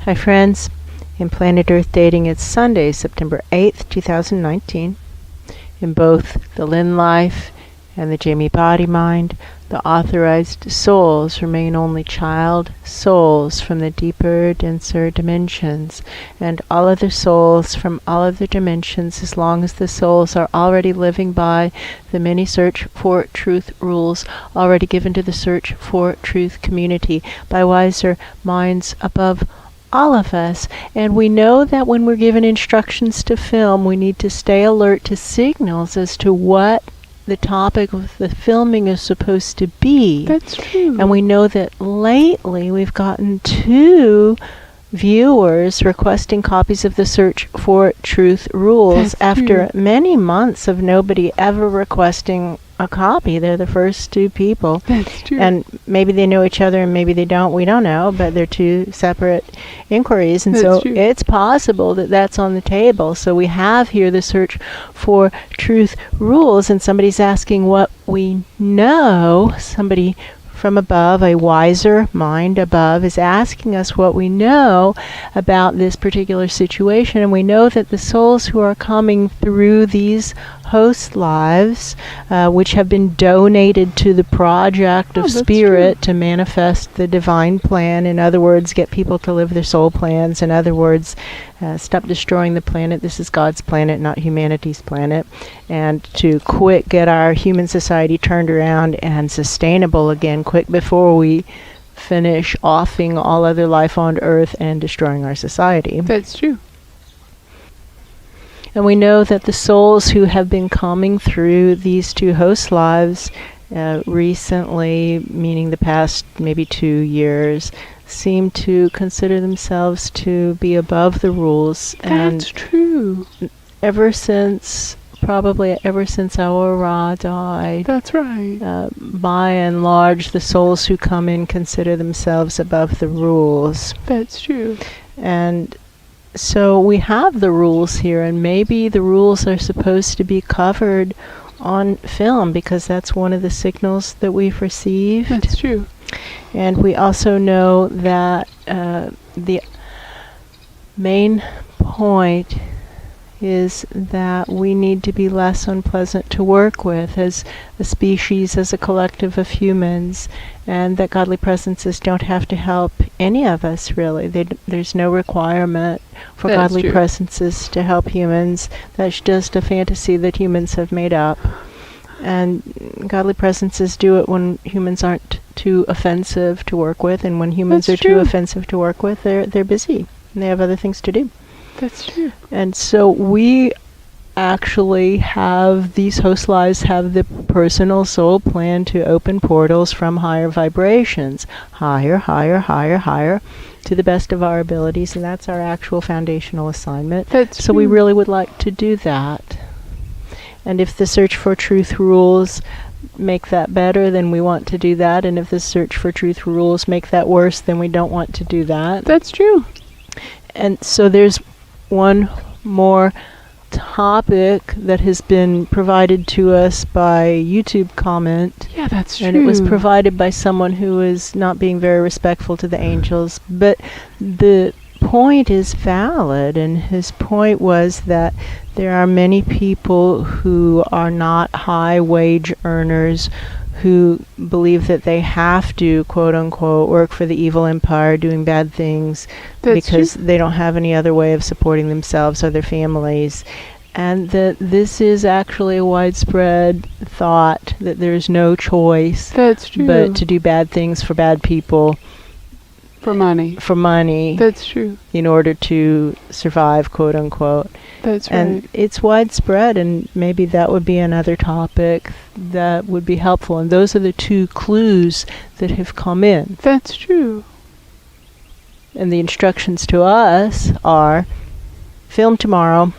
Hi friends, in Planet Earth Dating it's Sunday, September 8th, 2019. In both the Lynn Life and the Jamie Body Mind, the authorized souls remain only child souls from the deeper, denser dimensions, and all other souls from all other dimensions, as long as the souls are already living by the many search for truth rules already given to the search for truth community by wiser minds above all of us. And we know that when we're given instructions to film, we need to stay alert to signals as to what the topic of the filming is supposed to be. That's true. And we know that lately we've gotten 2 viewers requesting copies of the Search for Truth rules. That's after true. many months of nobody ever requesting a copy. They're the first 2 people. That's true. And maybe they know each other and maybe they don't. We don't know, but they're 2 separate inquiries. And That's so true. it's possible that that's on the table. So we have here the Search for Truth rules, and somebody's asking what we know. Somebody from above, a wiser mind above, is asking us what we know about this particular situation. And we know that the souls who are coming through these host lives, which have been donated to the project of that's spirit true. to manifest the divine plan. In other words, get people to live their soul plans. In other words, stop destroying the planet. This is God's planet, not humanity's planet. And to quick get our human society turned around and sustainable again, quick before we finish offing all other life on Earth and destroying our society. That's true. And we know that the souls who have been coming through these 2 host lives recently, meaning the past maybe 2 years, seem to consider themselves to be above the rules. That's true. Probably ever since our Ra died, That's right. by and large, the souls who come in consider themselves above the rules. That's true. And so we have the rules here, and maybe the rules are supposed to be covered on film because that's one of the signals that we've received. That's true. And we also know that the main point is that we need to be less unpleasant to work with as a species, as a collective of humans, and that godly presences don't have to help any of us, really. There's no requirement for That's godly true. presences to help humans. That's just a fantasy that humans have made up. And godly presences do it when humans aren't too offensive to work with, and when humans That's are too true. offensive to work with, they're busy and they have other things to do. That's true. And so we actually have, these host lives have the personal soul plan to open portals from higher vibrations, higher, to the best of our abilities, and that's our actual foundational assignment. That's So true. we really would like to do that. And if the Search for Truth rules make that better, then we want to do that. And if the Search for Truth rules make that worse, then we don't want to do that. That's true. And so there's one more topic that has been provided to us by YouTube comment. Yeah, that's true. And it was provided by someone who is not being very respectful to the angels. But the point is valid, and his point was that there are many people who are not high wage earners who believe that they have to, quote unquote, work for the evil empire doing bad things That's because true. they don't have any other way of supporting themselves or their families. And that this is actually a widespread thought that there's no choice That's true. but to do bad things for bad people for money. for money That's true. in order to survive, quote unquote. That's And right. it's widespread, and maybe that would be another topic that would be helpful. And those are the 2 clues that have come in. That's true. And the instructions to us are, film tomorrow.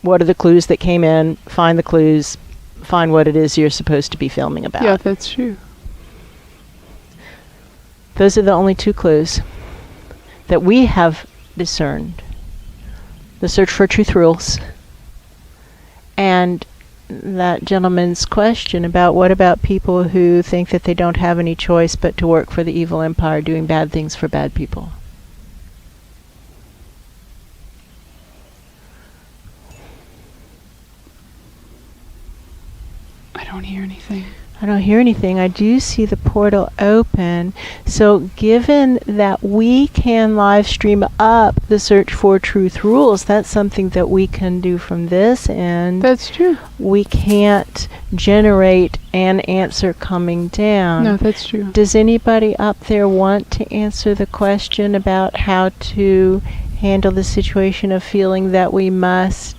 What are the clues that came in? Find the clues. Find what it is you're supposed to be filming about. Yeah, that's true. Those are the only 2 clues that we have discerned. The Search for Truth rules, and that gentleman's question about what about people who think that they don't have any choice but to work for the evil empire doing bad things for bad people. hear anything. I don't hear anything. I do see the portal open. So given that we can live stream up the Search for Truth rules, that's something that we can do from this end. That's true. We can't generate an answer coming down. No, that's true. Does anybody up there want to answer the question about how to handle the situation of feeling that we must?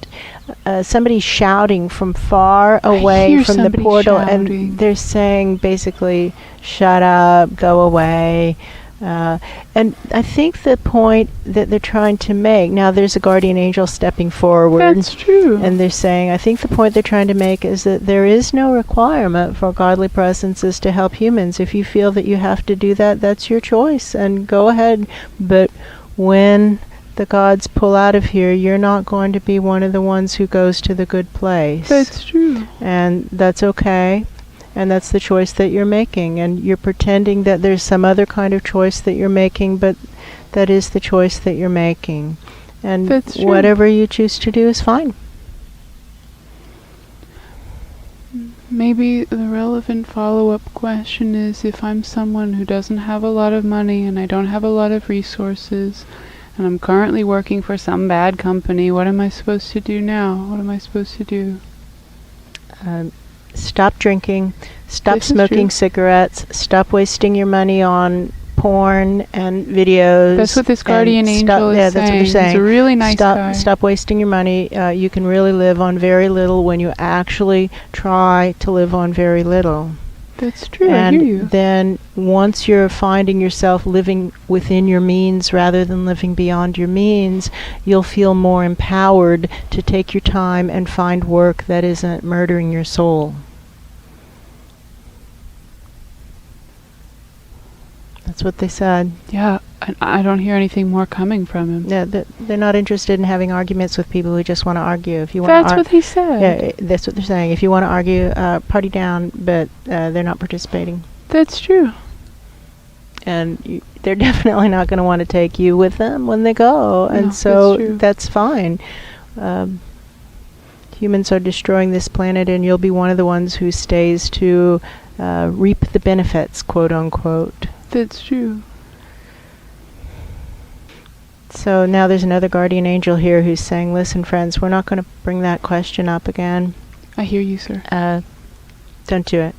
Somebody's shouting from far away from the portal, shouting. and they're saying basically, shut up, go away. And I think the point that they're trying to make, now there's a guardian angel stepping forward. That's true. And they're saying, I think the point they're trying to make is that there is no requirement for godly presences to help humans. If you feel that you have to do that, that's your choice, and go ahead. But when the gods pull out of here, you're not going to be one of the ones who goes to the good place. That's true. And that's okay. And that's the choice that you're making. And you're pretending that there's some other kind of choice that you're making, but that is the choice that you're making. And That's true. whatever you choose to do is fine. Maybe the relevant follow-up question is, if I'm someone who doesn't have a lot of money and I don't have a lot of resources, and I'm currently working for some bad company, what am I supposed to do now? What am I supposed to do? Stop drinking, stop This is smoking true. cigarettes, stop wasting your money on porn and videos. That's what this and guardian angel is yeah, that's what they're saying. He's a really nice guy. Stop wasting your money. You can really live on very little when you actually try to live on very little. That's true, I And hear you. then once you're finding yourself living within your means rather than living beyond your means, you'll feel more empowered to take your time and find work that isn't murdering your soul. That's what they said. Yeah, I don't hear anything more coming from him. Yeah, they're not interested in having arguments with people who just want to argue. If you want That's what he said. yeah, that's what they're saying. If you want to argue, party down, but they're not participating. That's true. And they're definitely not going to want to take you with them when they go. No, And so that's true. that's fine. Humans are destroying this planet, and you'll be one of the ones who stays to reap the benefits, quote unquote. That's true. So now there's another guardian angel here who's saying, listen, friends, we're not going to bring that question up again. I hear you, sir. Don't do it.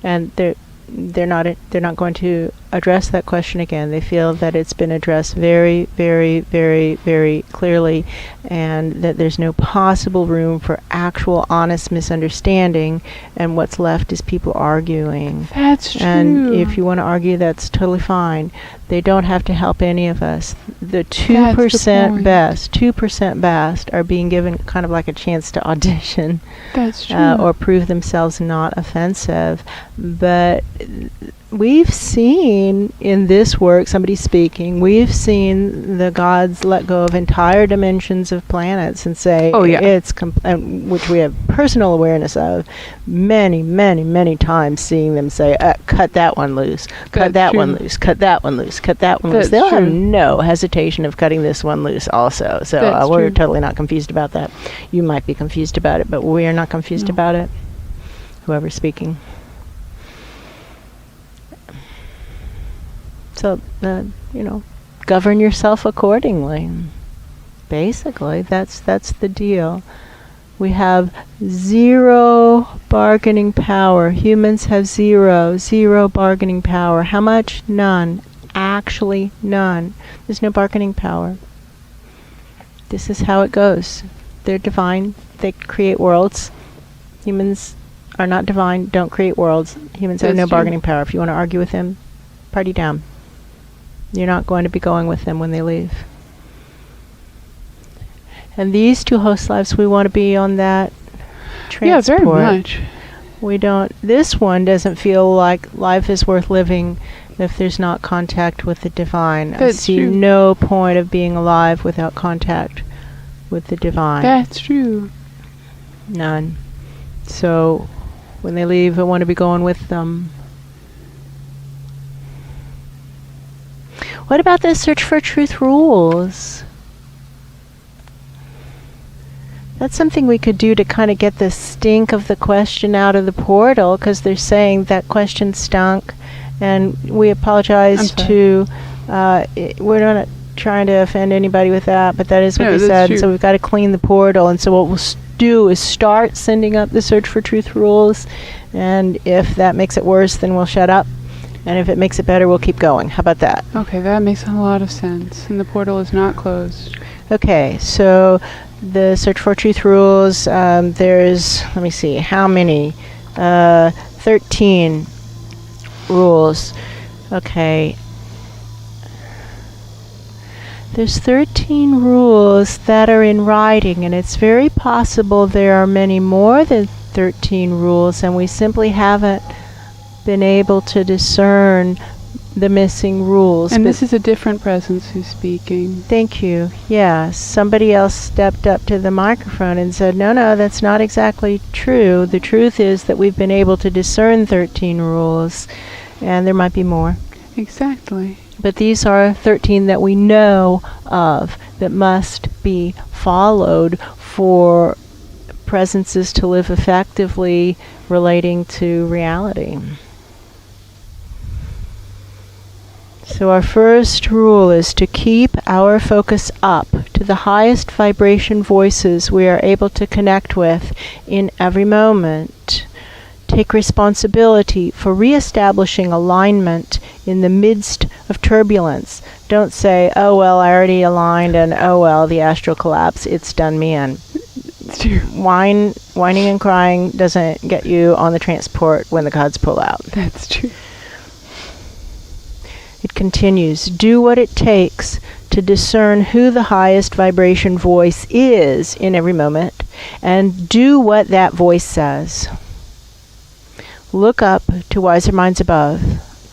And they're not going to address that question again. They feel that it's been addressed very, very, very, very clearly, and that there's no possible room for actual honest misunderstanding, and what's left is people arguing. That's true. And if you want to argue, that's totally fine. They don't have to help any of us. The 2% point. best, 2% best are being given kind of like a chance to audition. That's true. Or prove themselves not offensive. But we've seen in this work, somebody speaking, we've seen the gods let go of entire dimensions of planets and say, Oh, yeah. it's which we have personal awareness of many, many, many times, seeing them say, cut that one loose, cut That's that one true. loose, cut that one loose, cut that one loose. That's They'll have true. no hesitation of cutting this one loose also. So That's we're true. totally not confused about that. You might be confused about it, but we are not confused No. about it. Whoever's speaking. So, govern yourself accordingly. Basically, that's the deal. We have zero bargaining power. Humans have zero bargaining power. How much? None. Actually, none. There's no bargaining power. This is how it goes. They're divine. They create worlds. Humans are not divine, don't create worlds. Humans have That's no true. bargaining power. If you want to argue with them, party down. You're not going to be going with them when they leave. And these two host lives, we want to be on that transport. Yeah, very much. We don't, this one doesn't feel like life is worth living if there's not contact with the divine. I That's see true. no point of being alive without contact with the divine. That's true. None. So when they leave, I want to be going with them. What about the Search for Truth rules? That's something we could do to kind of get the stink of the question out of the portal, because they're saying that question stunk, and we apologize to. We're not trying to offend anybody with that, but that is what they said. True. So we've got to clean the portal, and so what we'll do is start sending up the Search for Truth rules, and if that makes it worse, then we'll shut up, and if it makes it better, we'll keep going. How about that? Okay, that makes a lot of sense, and the portal is not closed. Okay, so the Search for Truth rules, there's, let me see, how many? 13 rules. Okay. There's 13 rules that are in writing, and it's very possible there are many more than 13 rules, and we simply haven't been able to discern the missing rules. And this is a different presence who's speaking. Thank you. Yeah, somebody else stepped up to the microphone and said, no, that's not exactly true. The truth is that we've been able to discern 13 rules, and there might be more. Exactly. But these are 13 that we know of that must be followed for presences to live effectively relating to reality. So our first rule is to keep our focus up to the highest vibration voices we are able to connect with in every moment. Take responsibility for reestablishing alignment in the midst of turbulence. Don't say, oh well, I already aligned, and oh well, the astral collapse, it's done me in. Whining and crying doesn't get you on the transport when the gods pull out. That's true. It continues, do what it takes to discern who the highest vibration voice is in every moment, and do what that voice says. Look up to wiser minds above.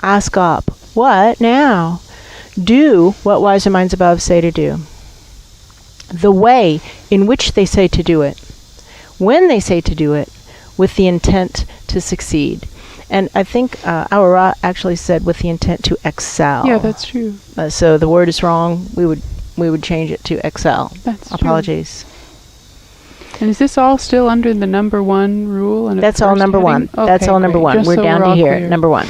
Ask up, what now? Do what wiser minds above say to do. The way in which they say to do it. When they say to do it, with the intent to succeed. And I think Aura actually said with the intent to excel. Yeah, that's true. So the word is wrong. We would change it to excel. That's true. Apologies. And is this all still under the number 1 rule? And That's all number 1. Okay, that's all number 1. Just We're so down we're to all here, clear. number 1.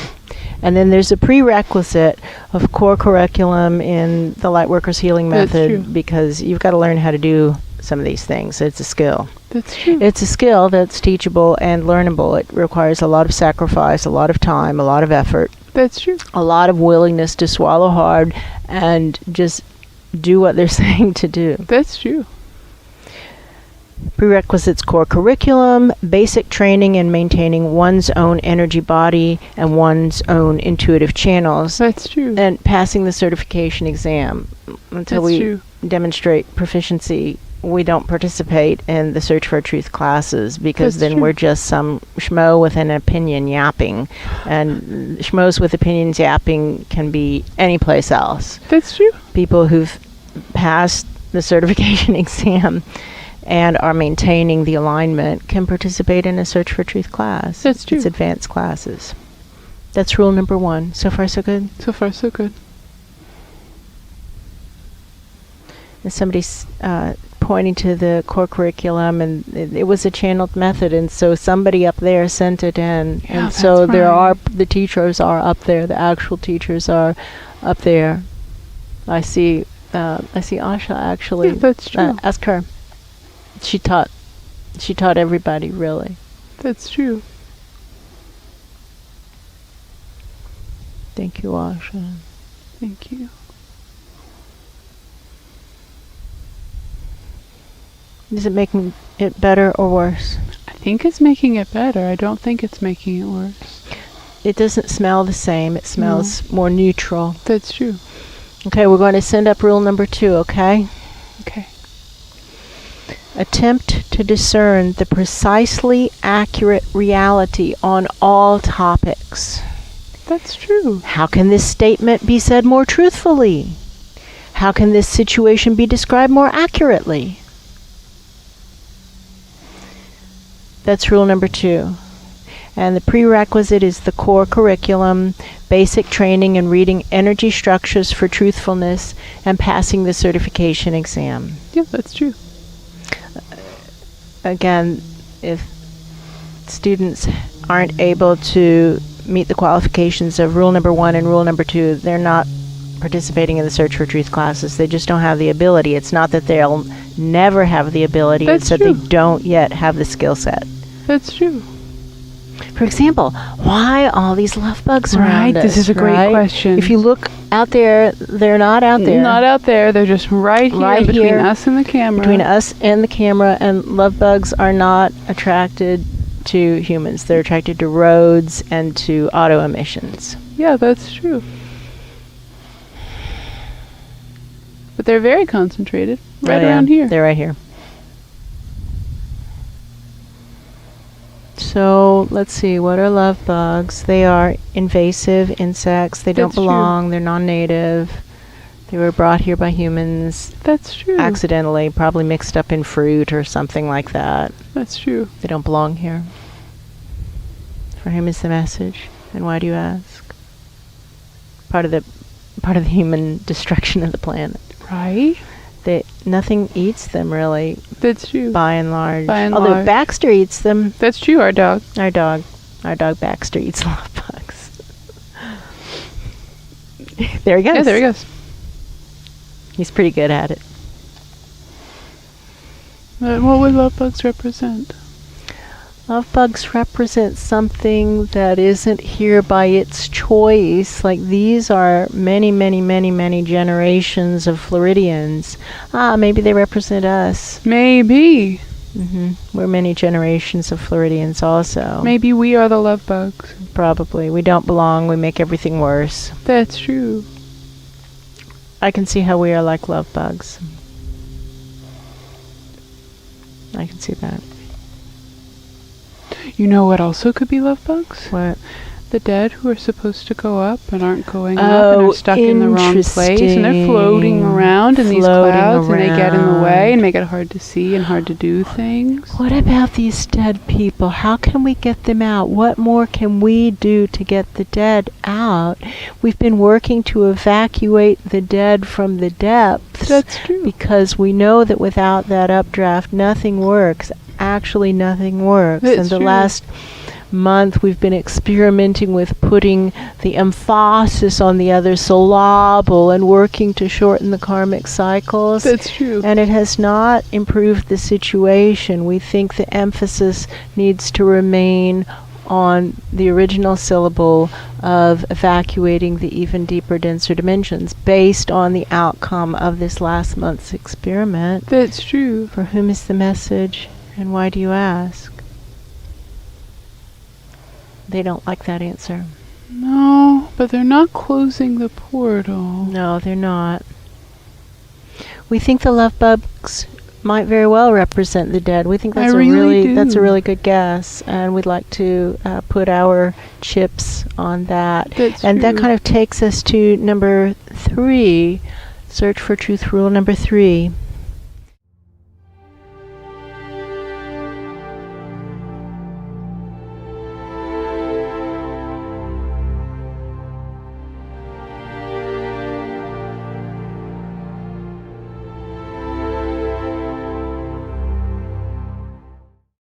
And then there's a prerequisite of core curriculum in the Lightworkers Healing That's Method, true. because you've got to learn how to do some of these things. It's a skill. That's true. It's a skill that's teachable and learnable. It requires a lot of sacrifice, a lot of time, a lot of effort, That's true. a lot of willingness to swallow hard and just do what they're saying to do. That's true. Prerequisites: core curriculum, basic training in maintaining one's own energy body and one's own intuitive channels, That's true. and passing the certification exam. Until That's we true. demonstrate proficiency, we don't participate in the Search for Truth classes, because That's then true. we're just some schmo with an opinion yapping. And schmoes with opinions yapping can be any place else. That's true. People who've passed the certification exam and are maintaining the alignment can participate in a Search for Truth class. That's true. It's advanced classes. That's rule number 1. So far, so good? So far, so good. And somebody's pointing to the core curriculum, and it was a channeled method, and so somebody up there sent it in. Yeah, and so that's there right. the teachers are up there, the actual teachers are up there. I see Asha actually. Yeah, that's true. Ask her. She taught everybody, really. That's true. Thank you, Asha. Thank you. Is it making it better or worse? I think it's making it better. I don't think it's making it worse. It doesn't smell the same. It smells more neutral. That's true. Okay, we're going to send up rule number 2, okay? Okay. Attempt to discern the precisely accurate reality on all topics. That's true. How can this statement be said more truthfully? How can this situation be described more accurately? That's rule number 2. And the prerequisite is the core curriculum, basic training in reading energy structures for truthfulness, and passing the certification exam. Yeah, that's true. again, if students aren't able to meet the qualifications of rule number 1 and rule number 2, they're not participating in the Search for Truth classes. They just don't have the ability. It's not that they'll never have the ability. That's it's that true. they don't yet have the skill set. That's true. For example, why all these love bugs around us? This is a great right? question. If you look out there, they're not out there. Not out there. They're just right here Right between here, us and the camera. Between us and the camera, and love bugs are not attracted to humans. They're attracted to roads and to auto emissions. Yeah, that's true. But they're very concentrated right around here. They're right here. So let's see, what are love bugs? They are invasive insects. They don't That's true. belong. They're non-native. They were brought here by humans That's true. accidentally, probably mixed up in fruit or something like that. That's true. They don't belong here. For whom is the message? And why do you ask? Part of the human destruction of the planet. Right? Nothing eats them really, That's true. by and large. By and Although large. Baxter eats them. That's true, our dog. Our dog Baxter eats love bugs. There he goes. Yeah, there he goes. He's pretty good at it. But what would love bugs represent? Love bugs represent something that isn't here by its choice. Like these are many, many, many, many generations of Floridians. Maybe they represent us. Maybe. We're many generations of Floridians also. Maybe we are the love bugs. Probably. We don't belong. We make everything worse. That's true. I can see how we are like love bugs. I can see that. You know what also could be love bugs? What? The dead who are supposed to go up and aren't going up and are stuck in the wrong place and they're floating around in these clouds and they get in the way and make it hard to see and hard to do things. What about these dead people? How can we get them out? What more can we do to get the dead out? We've been working to evacuate the dead from the depths. That's true. Because we know that without that updraft, nothing works. Actually, nothing works. That's and the true. last month we've been experimenting with putting the emphasis on the other syllable and working to shorten the karmic cycles. That's true. And it has not improved the situation. We think the emphasis needs to remain on the original syllable of evacuating the even deeper, denser dimensions based on the outcome of this last month's experiment. That's true. For whom is the message, and why do you ask? They don't like that answer. No, but they're not closing the portal. No, they're not. We think the love bugs might very well represent the dead. We think that's that's a really good guess, and we'd like to put our chips on that. That's and that true. kind of takes us to number 3, Search for Truth rule number 3.